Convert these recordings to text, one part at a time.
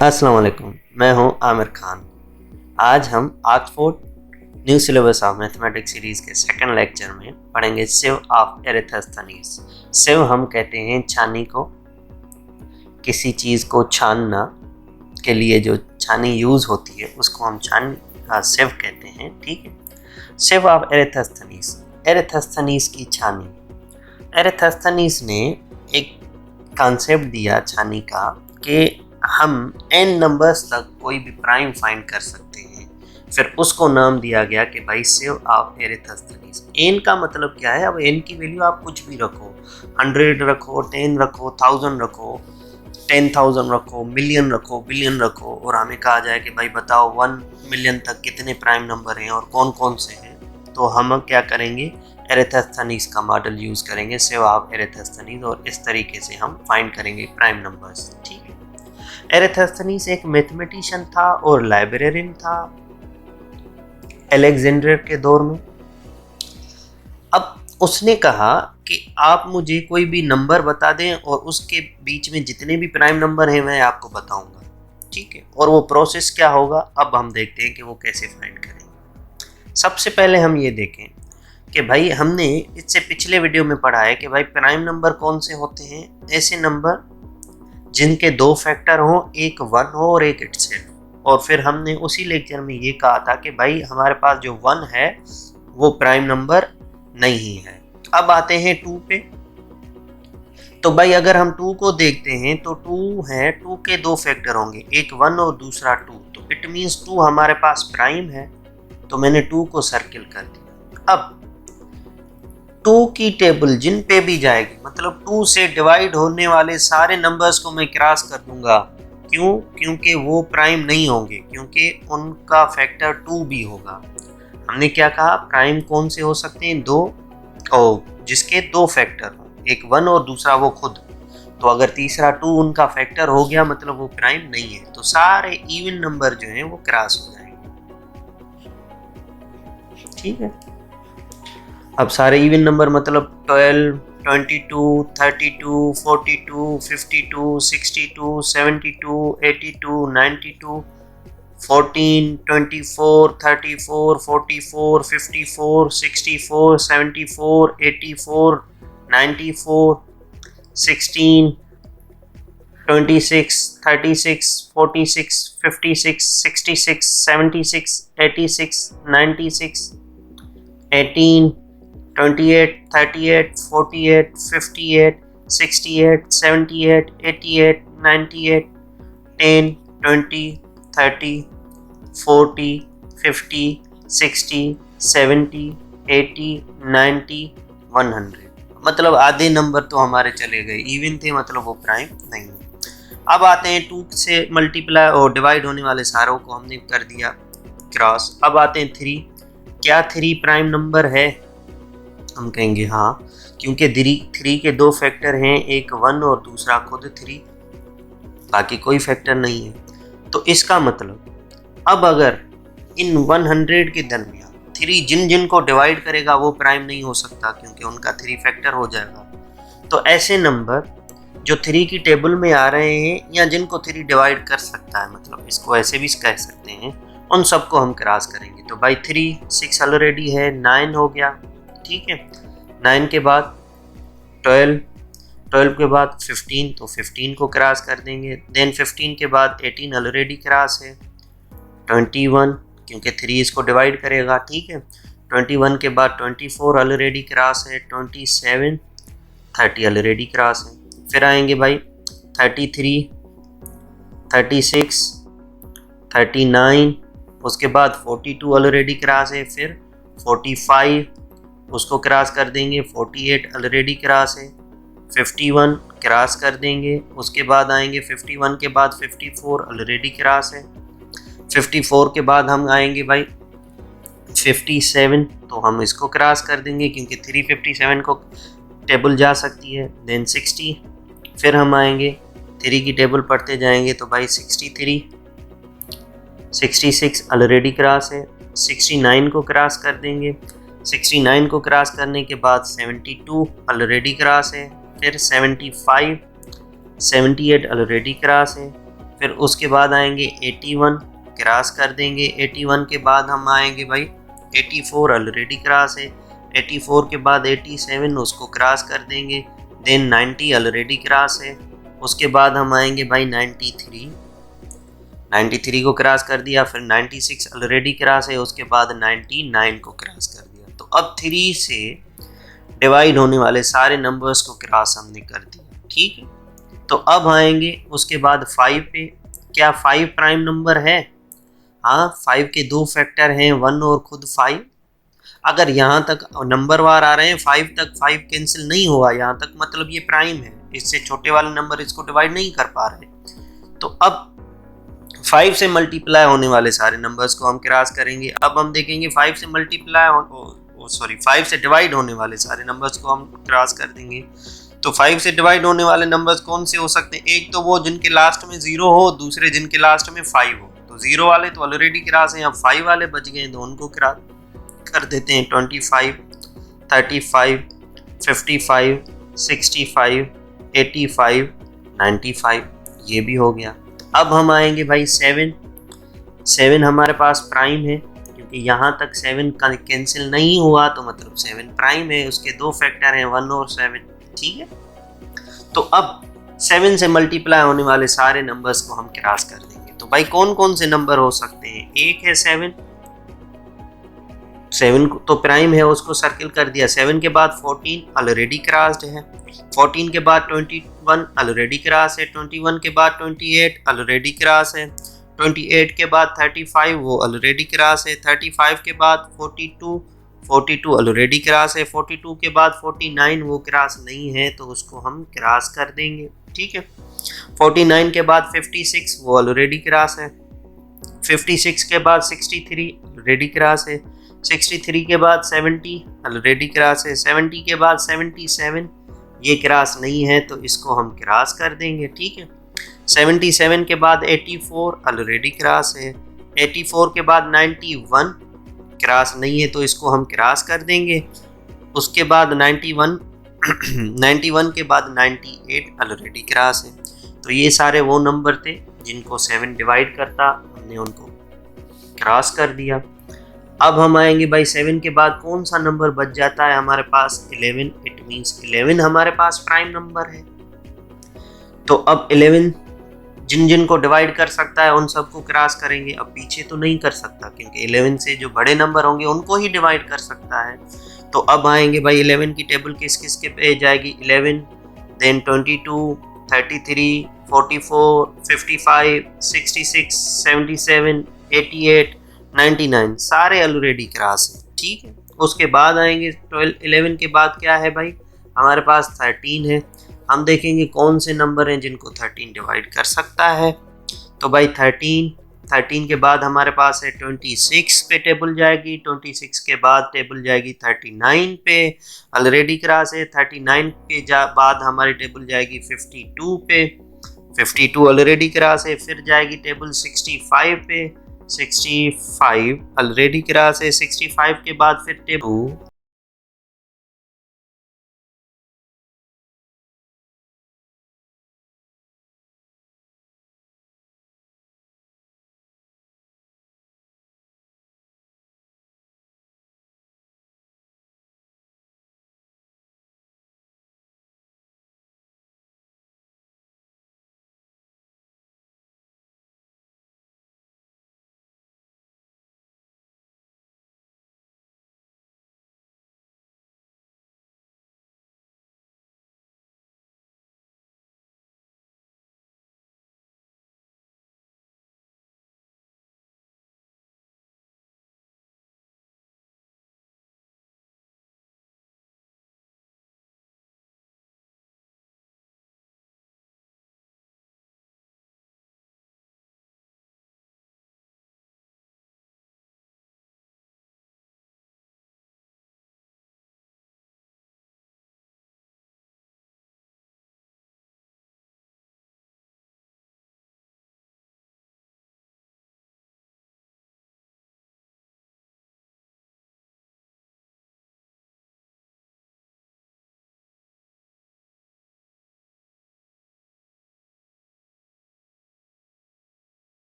अस्सलाम वालेकुम, मैं हूं आमिर खान। आज हम Oxford new syllabus of mathematics series के सेकंड लेक्चर में पढ़ेंगे सिव ऑफ एरिस्थनीज। सिव हम कहते हैं छानी को, किसी चीज़ को छानना के लिए जो छानी यूज़ होती है उसको हम सिव कहते हैं। ठीक है, सिव ऑफ एरिस्थनीज, एरिस्थनीज की छानी। एरिस्थनीज ने एक कॉन्सेप्ट दिया छानी का कि हम n नंबर्स तक कोई भी प्राइम फाइंड कर सकते हैं। फिर उसको नाम दिया गया कि भाई सिव ऑफ एरिस्थनीज। n का मतलब क्या है? अब n की वैल्यू आप कुछ भी रखो, 100 रखो, 10 रखो, 1000 रखो, 10,000 रखो, मिलियन रखो, बिलियन रखो, और हमें कहा जाए कि भाई बताओ 1 मिलियन तक कितने प्राइम नंबर हैं और कौन कौन से हैं, तो हम क्या करेंगे? एरिस्थनीज का मॉडल यूज़ करेंगे, सिव ऑफ एरिस्थनीज, और इस तरीके से हम फाइंड करेंगे प्राइम नंबर्स। ठीक है, एरिस्थनीज एक मैथमेटिशियन था और लाइब्रेरियन था अलेक्जेंडर के दौर में। अब उसने कहा कि आप मुझे कोई भी नंबर बता दें और उसके बीच में जितने भी प्राइम नंबर हैं मैं आपको बताऊंगा। ठीक है, और वो प्रोसेस क्या होगा अब हम देखते हैं कि वो कैसे फाइंड करेंगे। सबसे पहले हम ये देखें कि भाई हमने इससे पिछले वीडियो में पढ़ा है कि भाई प्राइम नंबर कौन से होते हैं? ऐसे नंबर जिनके दो फैक्टर हो, एक 1 हो और एक इटसेल्फ। और फिर हमने उसी लेक्चर में ये कहा था कि भाई हमारे पास जो 1 है वो प्राइम नंबर नहीं है। अब आते हैं 2 पे। तो भाई अगर हम 2 को देखते हैं तो 2 है, 2 के दो फैक्टर होंगे, एक 1 और दूसरा 2, तो इट मीन्स 2 हमारे पास प्राइम है। तो मैंने 2 को सर्किल कर दिया। अब 2 की टेबल जिन पे भी जाएगी, मतलब 2 से डिवाइड होने वाले सारे नंबर्स को मैं क्रॉस कर दूंगा। क्यों? क्योंकि वो प्राइम नहीं होंगे, क्योंकि उनका फैक्टर 2 भी होगा। हमने क्या कहा? प्राइम कौन से हो सकते हैं? जिसके दो फैक्टर हो, एक 1 और दूसरा वो खुद। तो अगर तीसरा 2 उनका फैक्टर हो गया मतलब वो प्राइम नहीं है। तो सारे इवन नंबर जो हैं वो क्रॉस हो जाएंगे। ठीक है, अब सारे इवन नंबर मतलब 12, 22, 32, 42, 52, 62, 72, 82, 92, 14, 24, 34, 44, 54, 64, 74, 84, 94, 16, 26, 36, 46, 56, 66, 76, 86, 96, 18, 28, 38, 48, 58, 68, 78, 88, 98, 10, 20, 30, 40, 50, 60, 70, 80, 90, 100। मतलब आधे नंबर तो हमारे चले गए, इवन थे, मतलब वो प्राइम नहीं है। अब आते हैं 2 से मल्टीप्लाई और डिवाइड होने वाले सारों को हमने कर दिया क्रॉस। अब आते हैं 3। क्या 3 प्राइम नंबर है? हम कहेंगे हाँ, क्योंकि 3 के दो फैक्टर हैं, एक 1 और दूसरा खुद 3, बाकी कोई फैक्टर नहीं है। तो इसका मतलब अब अगर इन 100 के दरमियान 3 जिन जिन को डिवाइड करेगा वो प्राइम नहीं हो सकता, क्योंकि उनका 3 फैक्टर हो जाएगा। तो ऐसे नंबर जो 3 की टेबल में आ रहे हैं या जिनको 3 डिवाइड कर सकता है, मतलब इसको ऐसे भी कह सकते हैं, उन सबको हम क्रॉस करेंगे। तो भाई 3, 6 ऑलरेडी है, 9 हो गया। ठीक है, 9 के बाद 12, 12 के बाद 15, तो 15 को क्रॉस कर देंगे। देन 15 के बाद 18 ऑलरेडी क्रॉस है। 21, क्योंकि 3 इसको डिवाइड करेगा। ठीक है, 21 के बाद 24 ऑलरेडी क्रॉस है। 27, 30 ऑलरेडी क्रॉस है। फिर आएंगे भाई 33, 36, 39, उसके बाद 42 ऑलरेडी क्रॉस है। फिर 45 उसको क्रॉस कर देंगे। 48 ऑलरेडी क्रॉस है। 51 क्रॉस कर देंगे। उसके बाद आएंगे 51 के बाद 54 ऑलरेडी क्रॉस है। 54 के बाद हम आएंगे भाई 57, तो हम इसको क्रॉस कर देंगे क्योंकि 357 को टेबल जा सकती है। देन 60, फिर हम आएंगे 3 की टेबल पढ़ते जाएंगे तो भाई 63, 66 ऑलरेडी क्रॉस है। 69 को क्रॉस कर देंगे। 69 को क्रॉस करने के बाद 72 ऑलरेडी क्रॉस है। फिर 75, 78 ऑलरेडी क्रॉस है। फिर उसके बाद आएंगे 81, क्रॉस कर देंगे। 81 के बाद हम आएंगे भाई 84, ऑलरेडी क्रॉस है। 84 के बाद 87, उसको क्रॉस कर देंगे। देन 90 ऑलरेडी क्रॉस है। उसके बाद हम आएंगे भाई 93, 93 को क्रॉस कर दिया। फिर 96 ऑलरेडी क्रॉस है। उसके बाद 99 को क्रॉस कर दिया। तो अब 3 से डिवाइड होने वाले सारे नंबर्स को क्रॉस हमने कर दिया, ठीक है। तो अब आएंगे उसके बाद 5 पे। क्या 5 प्राइम नंबर है? हाँ, 5 के दो फैक्टर हैं, 1 और खुद 5। अगर यहाँ तक नंबर वार आ रहे हैं 5 तक, 5 कैंसिल नहीं हुआ यहाँ तक, मतलब ये प्राइम है। इससे छोटे वाले नंबर इसको डिवाइड नहीं कर पा रहे। तो अब 5 से मल्टीप्लाई होने वाले सारे नंबर्स को हम क्रॉस करेंगे। अब हम देखेंगे 5 से मल्टीप्लाई सॉरी 5 से डिवाइड होने वाले सारे नंबर्स को हम क्रॉस कर देंगे। तो 5 से डिवाइड होने वाले नंबर्स कौन से हो सकते हैं? एक तो वो जिनके लास्ट में 0 हो, दूसरे जिनके लास्ट में 5 हो। तो 0 वाले तो ऑलरेडी क्रॉस हैं, अब 5 वाले बच गए तो उनको क्रॉस कर देते हैं। 25, 35, 55, 65, 85, 95, ये भी हो गया। अब हम आएंगे भाई 7। 7 हमारे पास प्राइम है, क्योंकि यहाँ तक 7 का कैंसिल नहीं हुआ तो मतलब 7 प्राइम है। उसके दो फैक्टर हैं, 1 और 7, ठीक है। तो अब 7 से मल्टीप्लाई होने वाले सारे नंबर्स को हम क्रॉस कर देंगे। तो भाई कौन कौन से नंबर हो सकते हैं? एक है 7, 7 तो प्राइम है, उसको सर्किल कर दिया। 7 के बाद 14 ऑलरेडी क्रॉस्ड है। 14 के बाद 21 ऑलरेडी क्रॉस है। 21 के बाद 28 ऑलरेडी क्रॉस है। 28 के बाद 35 वो ऑलरेडी क्रॉस है। 35 के बाद 42, 42 ऑलरेडी क्रॉस है। 42 के बाद 49 वो क्रॉस नहीं है तो उसको हम क्रॉस कर देंगे, ठीक है। 49 के बाद 56 वो ऑलरेडी क्रॉस है। 56 के बाद 63 ऑलरेडी क्रॉस है। 63 के बाद 70 ऑलरेडी क्रॉस है। 70 के बाद 77 ये क्रॉस नहीं है तो इसको हम क्रॉस कर देंगे, ठीक है। 77 के बाद 84 ऑलरेडी क्रॉस है। 84 के बाद 91 क्रॉस नहीं है तो इसको हम क्रॉस कर देंगे। उसके बाद 91 91 के बाद 98 ऑलरेडी क्रॉस है। तो ये सारे वो नंबर थे जिनको 7 डिवाइड करता, हमने उनको क्रॉस कर दिया। अब हम आएंगे भाई 7 के बाद कौन सा नंबर बच जाता है हमारे पास? 11। इट मीन्स 11 हमारे पास प्राइम नंबर है। तो अब 11 जिन जिन को डिवाइड कर सकता है उन सबको क्रॉस करेंगे। अब पीछे तो नहीं कर सकता, क्योंकि 11 से जो बड़े नंबर होंगे उनको ही डिवाइड कर सकता है। तो अब आएंगे भाई 11 की टेबल किस किस के पे जाएगी? 11, देन 22, 33, 44, 55, 66, 77, 88, 99 सारे ऑलरेडी क्रॉस है, ठीक है। उसके बाद आएंगे 11 के बाद क्या है भाई? हमारे पास 13 है। हम देखेंगे कौन से नंबर हैं जिनको 13 डिवाइड कर सकता है। तो भाई 13 के बाद हमारे पास है 26 पे टेबल जाएगी। 26 के बाद टेबल जाएगी 39 पे, ऑलरेडी क्रॉस है। 39 के बाद हमारी टेबल जाएगी 52 पे, 52 ऑलरेडी क्रॉस है। फिर जाएगी टेबल 65 पे, 65 ऑलरेडी क्रॉस है। 65 के बाद फिर टेबल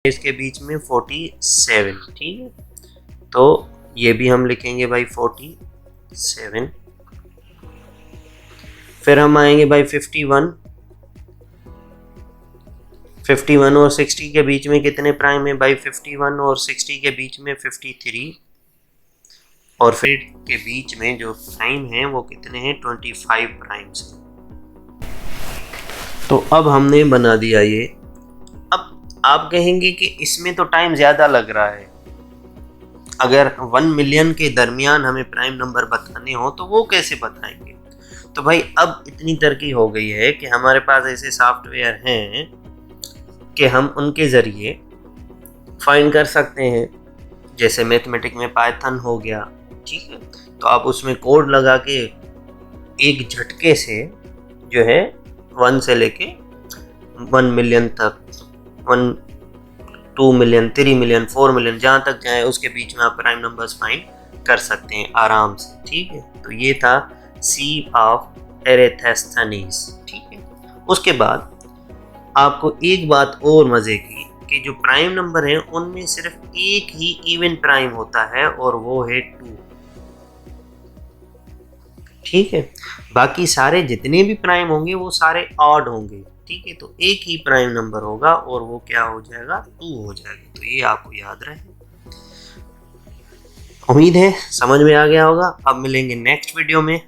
इसके बीच में 47, ठीक है। तो ये भी हम लिखेंगे भाई 47। फिर हम आएंगे भाई 51। 51 और 60 के बीच में कितने प्राइम है भाई? 51 और 60 के बीच में 53, और फिर के बीच में जो प्राइम है वो कितने हैं? 25 प्राइम्स। तो अब हमने बना दिया ये। अब आप कहेंगे कि इसमें तो टाइम ज़्यादा लग रहा है, अगर 1 मिलियन के दरमियान हमें प्राइम नंबर बताने हो तो वो कैसे बताएंगे? तो भाई अब इतनी तरक्की हो गई है कि हमारे पास ऐसे सॉफ्टवेयर हैं कि हम उनके ज़रिए फाइंड कर सकते हैं। जैसे मैथमेटिक में पाइथन हो गया, ठीक है, तो आप उसमें कोड लगा के एक झटके से जो है 1 से लेके 1 मिलियन तक, 1, 2 मिलियन, 3 मिलियन, 4 मिलियन, जहाँ तक जाए उसके बीच में आप प्राइम नंबर्स फाइंड कर सकते हैं आराम से, ठीक है। तो ये था सी ऑफ एरेथेस्थनीज, ठीक है। उसके बाद आपको एक बात और मज़े की कि जो प्राइम नंबर हैं उनमें सिर्फ एक ही इवन प्राइम होता है और वो है 2, ठीक है। बाकी सारे जितने भी प्राइम होंगे वो सारे ऑड होंगे, ठीक है। तो एक ही प्राइम नंबर होगा और वो क्या हो जाएगा? 2 हो जाएगा। तो ये आपको याद रहे। उम्मीद है समझ में आ गया होगा। अब मिलेंगे नेक्स्ट वीडियो में।